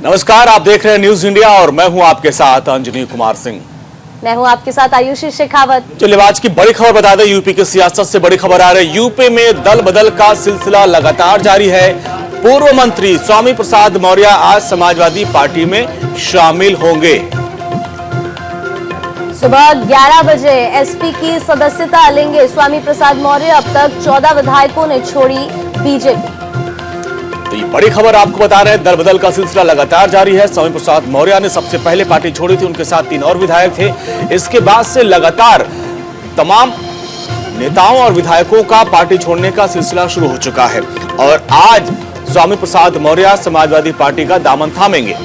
नमस्कार, आप देख रहे हैं न्यूज इंडिया और मैं हूं आपके साथ अंजनी कुमार सिंह। मैं हूं आपके साथ आयुषी शेखावत। चलिए आज की बड़ी खबर बता दें। यूपी की सियासत से बड़ी खबर आ रही है। यूपी में दल बदल का सिलसिला लगातार जारी है। पूर्व मंत्री स्वामी प्रसाद मौर्य आज समाजवादी पार्टी में शामिल होंगे। सुबह 11 बजे एसपी की सदस्यता लेंगे स्वामी प्रसाद मौर्य। अब तक 14 विधायकों ने छोड़ी बीजेपी। तो ये बड़ी खबर आपको बता रहे हैं। दल बदल का सिलसिला लगातार जारी है। स्वामी प्रसाद मौर्य ने सबसे पहले पार्टी छोड़ी थी, उनके साथ 3 और विधायक थे। इसके बाद से लगातार तमाम नेताओं और विधायकों का पार्टी छोड़ने का सिलसिला शुरू हो चुका है और आज स्वामी प्रसाद मौर्य समाजवादी पार्टी का दामन थामेंगे।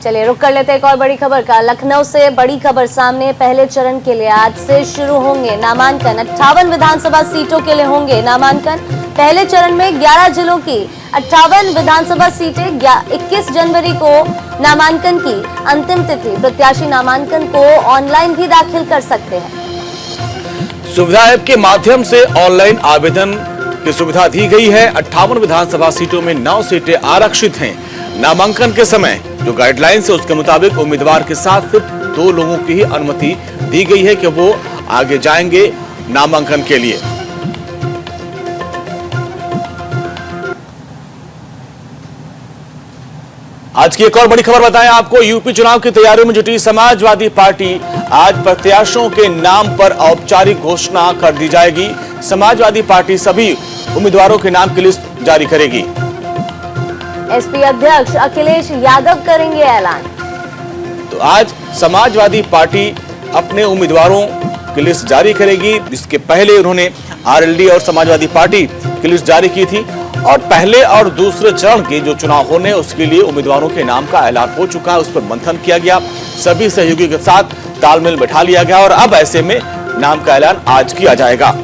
चलिए रुक कर लेते हैं एक और बड़ी खबर का। लखनऊ से बड़ी खबर सामने। पहले चरण के लिए आज से शुरू होंगे नामांकन। 58 विधानसभा सीटों के लिए होंगे नामांकन। पहले चरण में 11 जिलों की 58 विधानसभा सीटें। 21 जनवरी को नामांकन की अंतिम तिथि। प्रत्याशी नामांकन को ऑनलाइन भी दाखिल कर सकते हैं। सुविधा ऐप के माध्यम से ऑनलाइन आवेदन की सुविधा दी गई है। 58 विधानसभा सीटों में 9 सीटें आरक्षित हैं। नामांकन के समय जो गाइडलाइंस है उसके मुताबिक उम्मीदवार के साथ सिर्फ 2 लोगों की ही अनुमति दी गई है कि वो आगे जाएंगे नामांकन के लिए। आज की एक और बड़ी खबर बताएं आपको। यूपी चुनाव की तैयारियों में जुटी समाजवादी पार्टी आज प्रत्याशियों के नाम पर औपचारिक घोषणा कर दी जाएगी। समाजवादी पार्टी सभी उम्मीदवारों के नाम की लिस्ट जारी करेगी। एसपी अध्यक्ष अखिलेश यादव करेंगे ऐलान। तो आज समाजवादी पार्टी अपने उम्मीदवारों की लिस्ट जारी करेगी। इसके पहले उन्होंने आरएलडी और समाजवादी पार्टी की लिस्ट जारी की थी और पहले और दूसरे चरण के जो चुनाव होने उसके लिए उम्मीदवारों के नाम का ऐलान हो चुका है। उस पर मंथन किया गया, सभी सहयोगी के साथ तालमेल बैठा लिया गया और अब ऐसे में नाम का ऐलान आज किया जाएगा।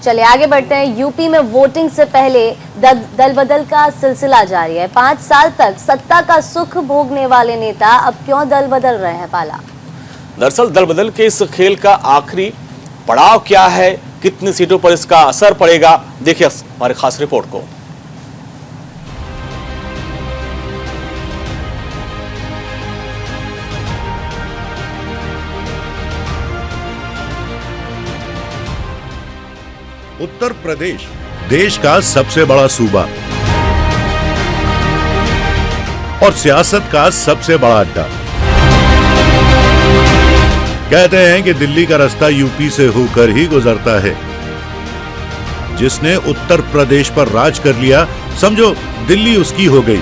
चलिए आगे बढ़ते हैं। यूपी में वोटिंग से पहले दल बदल का सिलसिला जारी है। 5 साल तक सत्ता का सुख भोगने वाले नेता अब क्यों दल बदल रहे हैं पाला। दरअसल दल बदल के इस खेल का आखिरी पड़ाव क्या है, कितनी सीटों पर इसका असर पड़ेगा, देखिए हमारी खास रिपोर्ट को। उत्तर प्रदेश देश का सबसे बड़ा सूबा और सियासत का सबसे बड़ा अड्डा। कहते हैं कि दिल्ली का रास्ता यूपी से होकर ही गुजरता है। जिसने उत्तर प्रदेश पर राज कर लिया, समझो दिल्ली उसकी हो गई।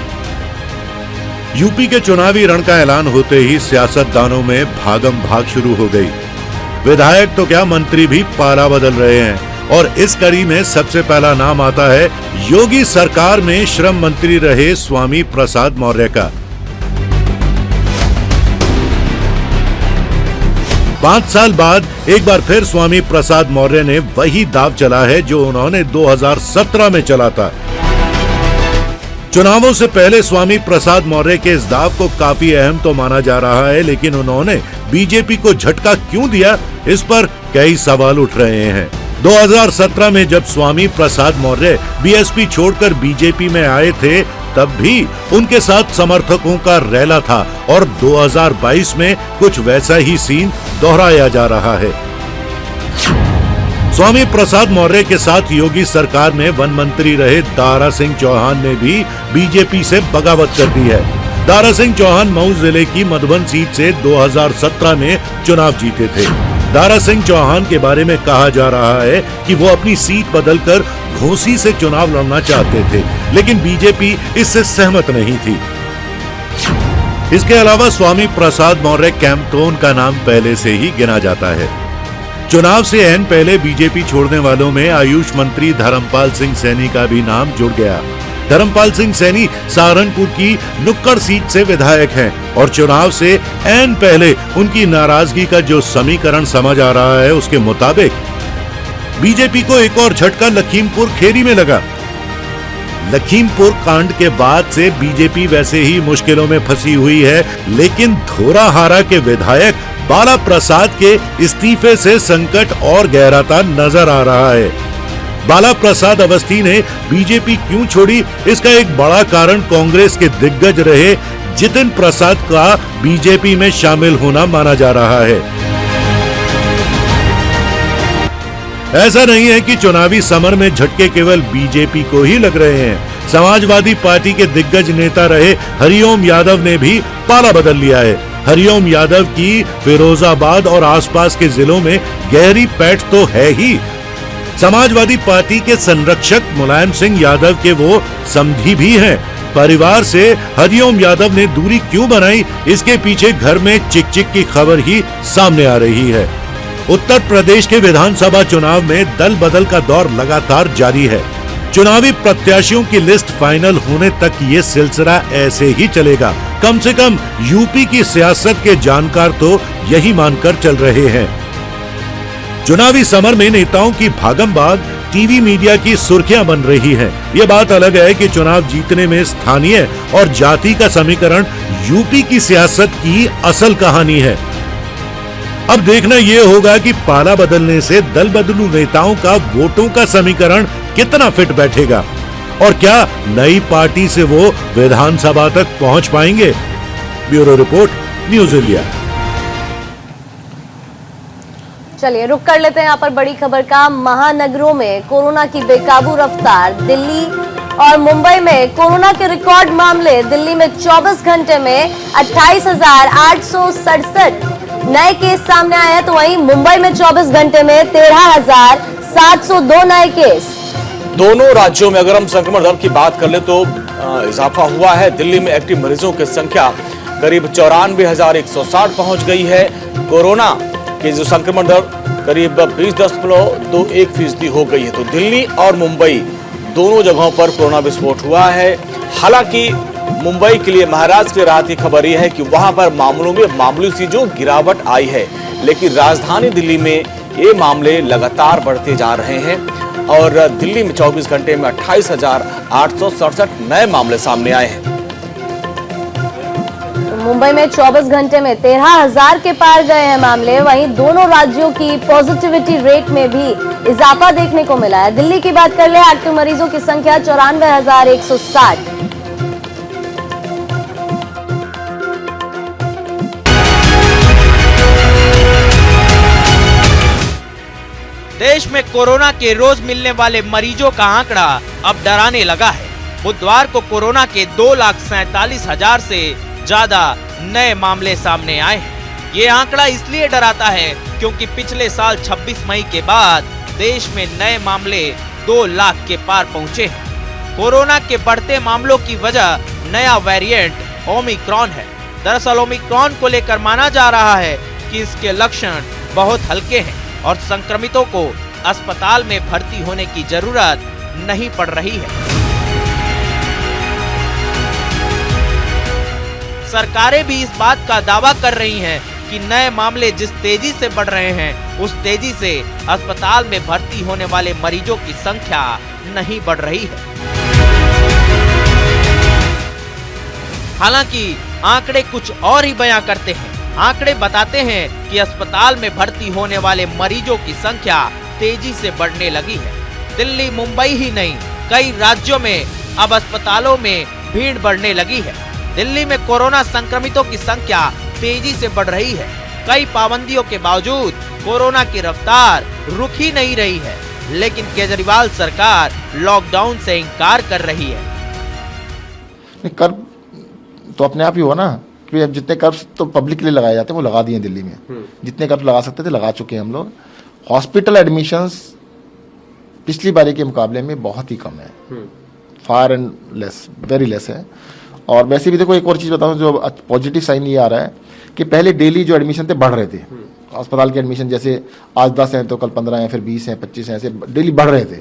यूपी के चुनावी रण का ऐलान होते ही सियासतदानों में भागम भाग शुरू हो गई। विधायक तो क्या, मंत्री भी पाला बदल रहे हैं और इस कड़ी में सबसे पहला नाम आता है योगी सरकार में श्रम मंत्री रहे स्वामी प्रसाद मौर्य का। 5 साल बाद एक बार फिर स्वामी प्रसाद मौर्य ने वही दाव चला है जो उन्होंने 2017 में चला था। चुनावों से पहले स्वामी प्रसाद मौर्य के इस दाव को काफी अहम तो माना जा रहा है, लेकिन उन्होंने बीजेपी को झटका क्यों दिया, इस पर कई सवाल उठ रहे हैं। 2017 में जब स्वामी प्रसाद मौर्य बीएसपी छोड़कर बीजेपी में आए थे, तब भी उनके साथ समर्थकों का रैला था और 2022 में कुछ वैसा ही सीन दोहराया जा रहा है। स्वामी प्रसाद मौर्य के साथ योगी सरकार में वन मंत्री रहे दारा सिंह चौहान ने भी बीजेपी से बगावत कर दी है। दारा सिंह चौहान मऊ जिले की मधुबन सीट से 2017 में चुनाव जीते थे। दारा सिंह चौहान के बारे में कहा जा रहा है कि वो अपनी सीट बदलकर घोसी से चुनाव लड़ना चाहते थे, लेकिन बीजेपी इससे सहमत नहीं थी। इसके अलावा स्वामी प्रसाद मौर्य कैंपटोन का नाम पहले से ही गिना जाता है। चुनाव से एन पहले बीजेपी छोड़ने वालों में आयुष मंत्री धर्मपाल सिंह सैनी का भी नाम जुड़ गया। धर्मपाल सिंह सैनी सहारनपुर की नुक्कड़ सीट से विधायक हैं और चुनाव से एन पहले उनकी नाराजगी का जो समीकरण समझ आ रहा है, उसके मुताबिक बीजेपी को एक और झटका लखीमपुर खेरी में लगा। लखीमपुर कांड के बाद से बीजेपी वैसे ही मुश्किलों में फंसी हुई है, लेकिन धोराहारा के विधायक बाला प्रसाद के इस्तीफे से संकट और गहराता नजर आ रहा है। बाला प्रसाद अवस्थी ने बीजेपी क्यों छोड़ी, इसका एक बड़ा कारण कांग्रेस के दिग्गज रहे जितिन प्रसाद का बीजेपी में शामिल होना माना जा रहा है। ऐसा नहीं है कि चुनावी समर में झटके केवल बीजेपी को ही लग रहे हैं। समाजवादी पार्टी के दिग्गज नेता रहे हरिओम यादव ने भी पाला बदल लिया है। हरिओम यादव की फिरोजाबाद और आसपास के जिलों में गहरी पैठ तो है ही। समाजवादी पार्टी के संरक्षक मुलायम सिंह यादव के वो समधी भी हैं। परिवार से हरिओम यादव ने दूरी क्यों बनाई, इसके पीछे घर में चिक चिक की खबर ही सामने आ रही है। उत्तर प्रदेश के विधानसभा चुनाव में दल बदल का दौर लगातार जारी है। चुनावी प्रत्याशियों की लिस्ट फाइनल होने तक ये सिलसिला ऐसे ही चलेगा। कम से कम यूपी की सियासत के जानकार तो यही मानकर चल रहे हैं। चुनावी समर में नेताओं की भागम भाग टीवी मीडिया की सुर्खियां बन रही है। ये बात अलग है कि चुनाव जीतने में स्थानीय और जाति का समीकरण यूपी की सियासत की असल कहानी है। अब देखना यह होगा कि पाला बदलने से दल बदलू नेताओं का वोटों का समीकरण कितना फिट बैठेगा और क्या नई पार्टी से वो विधानसभा तक पहुंच पाएंगे। Bureau report, news India. चलिए रुक कर लेते हैं यहाँ पर बड़ी खबर का। महानगरों में कोरोना की बेकाबू रफ्तार। दिल्ली और मुंबई में कोरोना के रिकॉर्ड मामले। दिल्ली में 24 घंटे में 28,867 नए केस सामने आए हैं, तो वहीं मुंबई में 24 घंटे में 13,702 नए केस। दोनों राज्यों में अगर हम संक्रमण दर की बात कर ले तो इजाफा हुआ है। दिल्ली में एक्टिव मरीजों की संख्या करीब 94,160 पहुंच गई है। कोरोना की जो संक्रमण दर करीब 20.21% हो गई है। तो दिल्ली और मुंबई दोनों जगहों पर कोरोना विस्फोट हुआ है। हालांकि मुंबई के लिए महाराष्ट्र की राहत की खबर यह है कि वहां पर मामलों में मामूली सी जो गिरावट आई है, लेकिन राजधानी दिल्ली में ये मामले लगातार बढ़ते जा रहे हैं और दिल्ली में 24 घंटे में 28,867 नए मामले सामने आए हैं। मुंबई में 24 घंटे में 13,000 के पार गए हैं मामले। वहीं दोनों राज्यों की पॉजिटिविटी रेट में भी इजाफा देखने को मिला है। दिल्ली की बात कर ले, एक्टिव मरीजों की संख्या 94,160। देश में कोरोना के रोज मिलने वाले मरीजों का आंकड़ा अब डराने लगा है। बुधवार को कोरोना के 2,47,000 से ज्यादा नए मामले सामने आए हैं। ये आंकड़ा इसलिए डराता है क्योंकि पिछले साल 26 मई के बाद देश में नए मामले 2 लाख के पार पहुंचे हैं। कोरोना के बढ़ते मामलों की वजह नया वेरिएंट ओमिक्रॉन है। दरअसल ओमिक्रॉन को लेकर माना जा रहा है कि इसके लक्षण बहुत हल्के हैं और संक्रमितों को अस्पताल में भर्ती होने की जरूरत नहीं पड़ रही है। सरकारें भी इस बात का दावा कर रही हैं कि नए मामले जिस तेजी से बढ़ रहे हैं, उस तेजी से अस्पताल में भर्ती होने वाले मरीजों की संख्या नहीं बढ़ रही है। हालांकि आंकड़े कुछ और ही बयां करते हैं। आंकड़े बताते हैं कि अस्पताल में भर्ती होने वाले मरीजों की संख्या तेजी से बढ़ने लगी है। दिल्ली, मुंबई ही नहीं, कई राज्यों में अब अस्पतालों में भीड़ बढ़ने लगी है। दिल्ली में कोरोना संक्रमितों की संख्या तेजी से बढ़ रही है। कई पाबंदियों के बावजूद कोरोना की रफ्तार रुक ही नहीं रही है, लेकिन केजरीवाल सरकार लॉकडाउन से इनकार कर रही है। कर तो अपने आप ही हुआ ना कि अब जितने कर्फ्स तो पब्लिक के लिए लगाए जाते हैं वो लगा दिए दिल्ली में। जितने कर्फ्स लगा सकते थे लगा चुके हैं हम लोग। हॉस्पिटल एडमिशंस पिछली बारी के मुकाबले में बहुत ही कम है, far and less, very less है। और वैसे भी देखो एक और चीज बताऊं, जो पॉजिटिव साइन ये आ रहा है कि पहले डेली जो एडमिशन थे बढ़ रहे थे। अस्पताल के एडमिशन जैसे आज 10 हैं तो कल 15 हैं, फिर 20 हैं, 25 हैं, ऐसे डेली बढ़ रहे थे।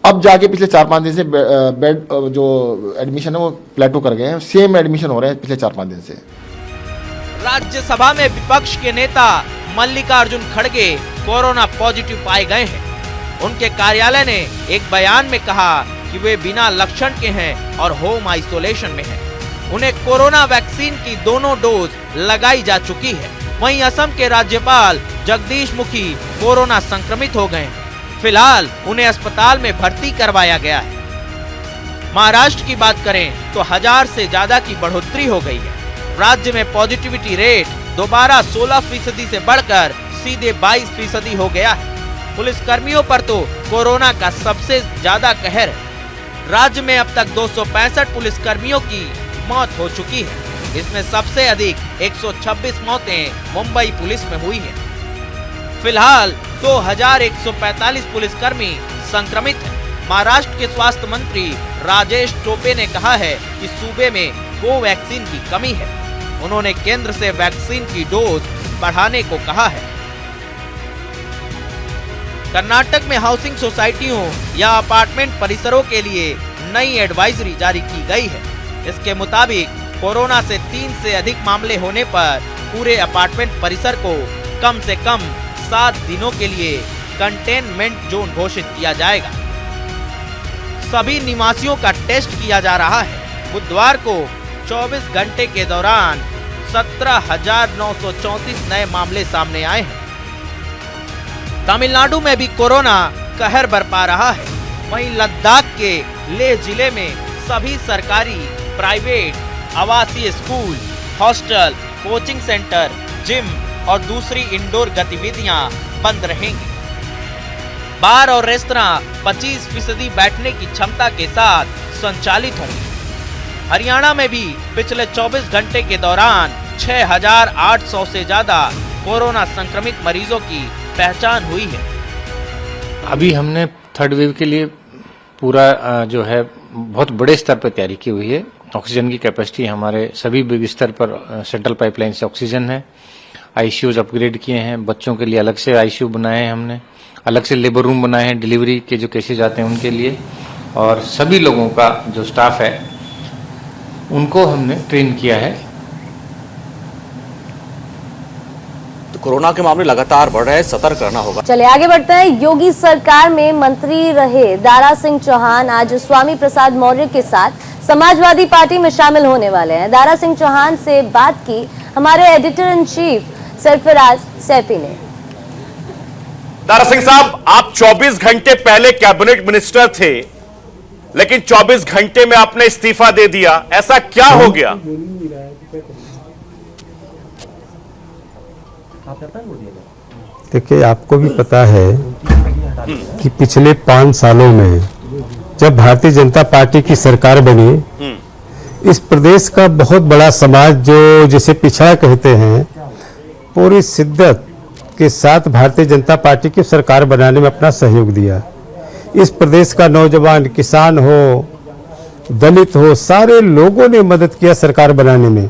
अब जाके पिछले 4-5 दिन से बेड जो एडमिशन है वो प्लेटो कर गए हैं। सेम एडमिशन हो रहे हैं पिछले 4-5 दिन से। राज्यसभा में विपक्ष के नेता मल्लिकार्जुन खड़गे कोरोना पॉजिटिव पाए गए हैं। उनके कार्यालय ने एक बयान में कहा कि वे बिना लक्षण के हैं और होम आइसोलेशन में हैं। उन्हें कोरोना वैक्सीन की दोनों डोज लगाई जा चुकी है। वहीं असम के राज्यपाल जगदीश मुखी कोरोना संक्रमित हो गए। फिलहाल उन्हें अस्पताल में भर्ती करवाया गया है। महाराष्ट्र की बात करें तो 1000 से ज्यादा की बढ़ोतरी हो गई है। राज्य में पॉजिटिविटी रेट दोबारा 16% से बढ़कर सीधे 22% हो गया है। पुलिस कर्मियों पर तो कोरोना का सबसे ज्यादा कहर है। राज्य में अब तक 265 पुलिस कर्मियों की मौत हो चुकी है। इसमें सबसे अधिक 126 मौतें मुंबई पुलिस में हुई है। फिलहाल 2145 पुलिसकर्मी संक्रमित हैं। महाराष्ट्र के स्वास्थ्य मंत्री राजेश टोपे ने कहा है कि सूबे में कोवैक्सीन की कमी है। उन्होंने केंद्र से वैक्सीन की डोज बढ़ाने को कहा है। कर्नाटक में हाउसिंग सोसाइटियों या अपार्टमेंट परिसरों के लिए नई एडवाइजरी जारी की गई है। इसके मुताबिक कोरोना से 3 से अधिक मामले होने पर पूरे अपार्टमेंट परिसर को कम से कम 7 दिनों के लिए कंटेनमेंट जोन घोषित किया जाएगा। सभी निवासियों का टेस्ट किया जा रहा है। बुधवार को 24 घंटे के दौरान 17,934 नए मामले सामने आए हैं। तमिलनाडु में भी कोरोना कहर बरपा रहा है। वहीं लद्दाख के लेह जिले में सभी सरकारी, प्राइवेट, आवासीय school, hostel, coaching centre, gym और दूसरी इंडोर गतिविधियां बंद रहेंगी। बार और रेस्तरां 25% बैठने की क्षमता के साथ संचालित होंगे। हरियाणा में भी पिछले 24 घंटे के दौरान 6,800 से ज्यादा कोरोना संक्रमित मरीजों की पहचान हुई है। अभी हमने थर्ड वेव के लिए पूरा जो है बहुत बड़े स्तर पर तैयारी की हुई है। ऑक्सीजन की कैपेसिटी हमारे सभी बिस्तर पर सेंट्रल पाइपलाइन से ऑक्सीजन है। आईसीयूज अपग्रेड किए हैं। बच्चों के लिए अलग से आईसीयू बनाए हैं हमने, अलग से लेबर रूम बनाए हैं डिलीवरी के जो केसेज आते हैं उनके लिए, और सभी लोगों का जो स्टाफ है उनको हमने ट्रेन किया है। तो कोरोना के मामले लगातार बढ़ रहे हैं, सतर्क रहना होगा। चलिए आगे बढ़ते हैं। योगी सरकार में मंत्री रहे दारा सिंह चौहान आज स्वामी प्रसाद मौर्य के साथ समाजवादी पार्टी में शामिल होने वाले हैं। दारा सिंह चौहान से बात की हमारे editor in chief Sarfaraz Saifi ने। दारा सिंह साहब, आप 24 घंटे पहले कैबिनेट मिनिस्टर थे, लेकिन 24 घंटे में आपने इस्तीफा दे दिया, ऐसा क्या हो गया? देखिए, आपको भी पता है कि पिछले 5 सालों में जब भारतीय जनता पार्टी की सरकार बनी, इस प्रदेश का बहुत बड़ा समाज जो जिसे पिछड़ा कहते हैं, पूरी शिद्दत के साथ भारतीय जनता पार्टी की सरकार बनाने में अपना सहयोग दिया। इस प्रदेश का नौजवान, किसान हो, दलित हो, सारे लोगों ने मदद किया सरकार बनाने में।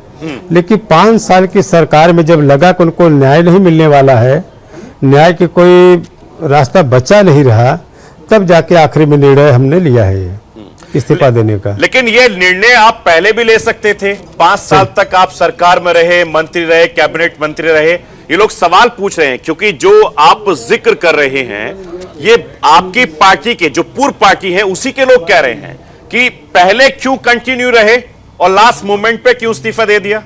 लेकिन 5 साल की सरकार में जब लगा कि उनको न्याय नहीं मिलने वाला है, न्याय के कोई रास्ता बचा नहीं रहा, तब जाके आखिरी में निर्णय हमने लिया है इस्तीफा देने का। लेकिन ये निर्णय आप पहले भी ले सकते थे। 5 साल तक आप सरकार में रहे, मंत्री रहे, कैबिनेट मंत्री रहे। ये लोग सवाल पूछ रहे हैं क्योंकि जो आप जिक्र कर रहे हैं ये आपकी पार्टी के जो पूर्व पार्टी है उसी के लोग कह रहे हैं कि पहले क्यों कंटिन्यू रहे और लास्ट मोमेंट पे क्यों इस्तीफा दे दिया।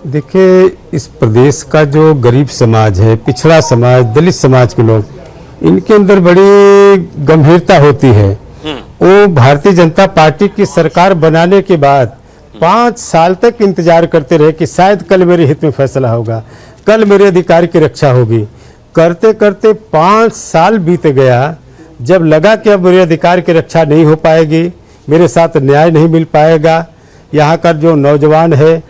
देखिए, इस प्रदेश का जो गरीब समाज है, पिछड़ा समाज, दलित समाज के लोग, इनके अंदर बड़ी गंभीरता होती है। वो भारतीय जनता पार्टी की सरकार बनाने के बाद 5 साल तक इंतजार करते रहे कि शायद कल मेरे हित में फैसला होगा, कल मेरे अधिकार की रक्षा होगी। करते करते 5 साल बीत गया। जब लगा कि अब मेरे अधिकार की रक्षा नहीं हो पाएगी, मेरे साथ न्याय नहीं मिल पाएगा, यहाँ का जो नौजवान है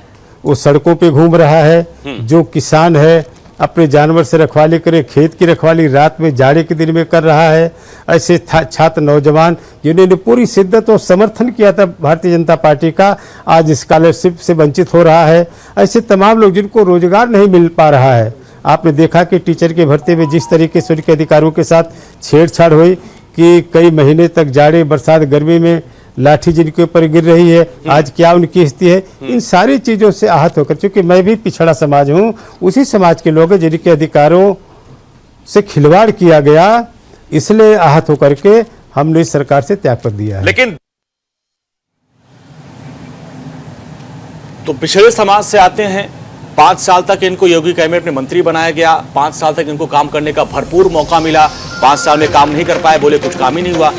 वो सड़कों पे घूम रहा है, जो किसान है अपने जानवर से रखवाली करे, खेत की रखवाली रात में जाड़े के दिन में कर रहा है, ऐसे छात्र नौजवान जिन्होंने पूरी शिद्दत और समर्थन किया था भारतीय जनता पार्टी का, आज स्कॉलरशिप से वंचित हो रहा है। ऐसे तमाम लोग जिनको रोजगार नहीं मिल पा रहा है। आपने देखा कि टीचर के भर्ती में जिस तरीके से उनके अधिकारों के साथ छेड़छाड़ हुई कि कई महीने तक जाड़े, बरसात, गर्मी में लाठी जिनके ऊपर गिर रही है, आज क्या उनकी स्थिति है। इन सारी चीज़ों से आहत होकर, क्योंकि मैं भी पिछड़ा समाज हूँ, उसी समाज के लोग हैं जिनके अधिकारों से खिलवाड़ किया गया, इसलिए आहत होकर के हमने इस सरकार से त्याग कर दिया है। लेकिन तो पिछड़े समाज से आते हैं, 5 साल तक इनको योगी कैबिनेट में मंत्री बनाया गया, 5 साल तक इनको काम करने का भरपूर मौका मिला, 5 साल में काम नहीं कर पाए, बोले कुछ काम ही नहीं हुआ।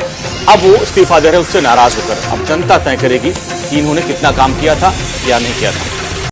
अब वो इस्तीफा दे रहे, उससे नाराज होकर अब जनता तय करेगी कि इन्होंने कितना काम किया था या नहीं किया था।